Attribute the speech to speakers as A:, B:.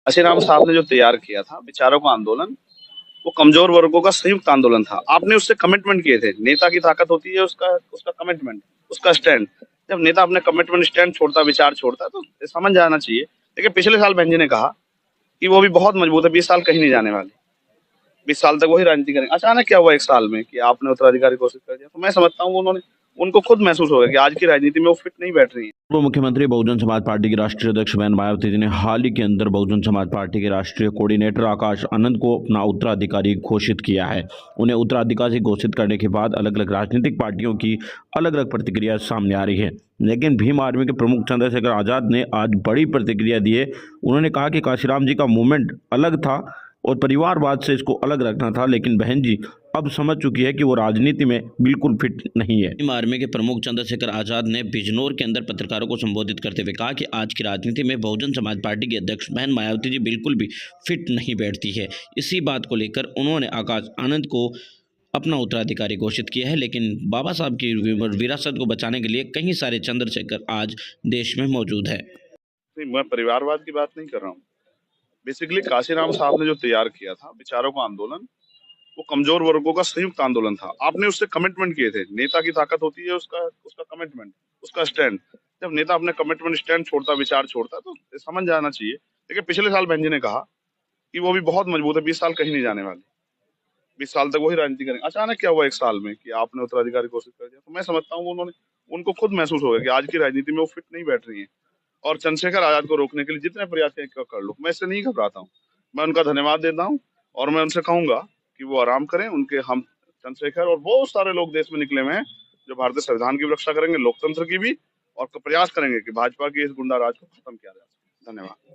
A: काशीराम साहब ने जो तैयार किया था विचारों का आंदोलन, वो कमजोर वर्गों का संयुक्त आंदोलन था। आपने उससे कमिटमेंट किए थे। नेता की ताकत होती है उसका उसका कमिटमेंट, उसका स्टैंड। जब नेता अपने कमिटमेंट स्टैंड छोड़ता, विचार छोड़ता है, तो समझ जाना चाहिए। देखिए, पिछले साल बहन जी ने कहा कि वो भी बहुत मजबूत है, 20 साल कहीं नहीं जाने वाले, 20 साल तक वही राजनीति करेंगे। अचानक क्या हुआ 1 साल में कि आपने उत्तराधिकारी घोषित कर दिया? तो मैं समझता हूँ उन्होंने, उनको खुद महसूस हो गया कि आज की राजनीति में वो फिट नहीं बैठ रही है।
B: पूर्व मुख्यमंत्री बहुजन समाज पार्टी की राष्ट्रीय अध्यक्ष बहन मायावती जी ने हाल ही के अंदर बहुजन समाज पार्टी के राष्ट्रीय कोऑर्डिनेटर आकाश आनंद को अपना उत्तराधिकारी घोषित किया है। उन्हें उत्तराधिकारी घोषित करने के बाद अलग अलग राजनीतिक पार्टियों की अलग अलग प्रतिक्रिया सामने आ रही है, लेकिन भीम आर्मी के प्रमुख चंद्रशेखर आजाद ने आज बड़ी प्रतिक्रिया दी है। उन्होंने कहा कि काशीराम जी का मूवमेंट अलग था और परिवारवाद से इसको अलग रखना था, लेकिन बहन जी अब समझ चुकी है कि वो राजनीति में बिल्कुल फिट नहीं है। भीम आर्मी के प्रमुख चंद्रशेखर आजाद ने बिजनौर के अंदर पत्रकारों को संबोधित करते हुए कहा कि आज की राजनीति में बहुजन समाज पार्टी की अध्यक्ष बहन मायावती जी बिल्कुल भी फिट नहीं बैठती है। इसी बात को लेकर उन्होंने आकाश आनंद को अपना उत्तराधिकारी घोषित किया है, लेकिन बाबा साहब की विरासत को बचाने के लिए कई सारे चंद्रशेखर आज देश में मौजूद है।
A: नहीं, मैं परिवारवाद की बात नहीं कर रहा हूँ। बेसिकली काशीराम साहब ने जो तैयार किया था विचारों का आंदोलन, वो कमजोर वर्गों का संयुक्त आंदोलन था। आपने उससे कमिटमेंट किए थे। नेता की ताकत होती है उसका उसका कमिटमेंट, उसका स्टैंड। जब नेता अपने कमिटमेंट स्टैंड छोड़ता, विचार छोड़ता है, तो समझ जाना चाहिए। देखिए, पिछले साल बहन जी ने कहा कि वो भी बहुत मजबूत है, 20 साल कहीं नहीं जाने वाले, 20 साल तक वही राजनीति करेंगे। अचानक क्या हुआ 1 साल में कि आपने उत्तराधिकारी घोषित कर दिया? तो मैं समझता हूँ उन्होंने, उनको खुद महसूस हो गया कि आज की राजनीति में वो फिट नहीं बैठ रही है। और चंद्रशेखर आजाद को रोकने के लिए जितने प्रयास कर लो, मैं इससे नहीं घबराता हूँ। मैं उनका धन्यवाद देता हूँ और मैं उनसे कहूंगा कि वो आराम करें। उनके हम चंद्रशेखर और बहुत सारे लोग देश में निकले हुए हैं जो भारतीय संविधान की भी रक्षा करेंगे, लोकतंत्र की भी, और प्रयास करेंगे कि भाजपा की इस गुंडा राज को खत्म किया जाए। धन्यवाद।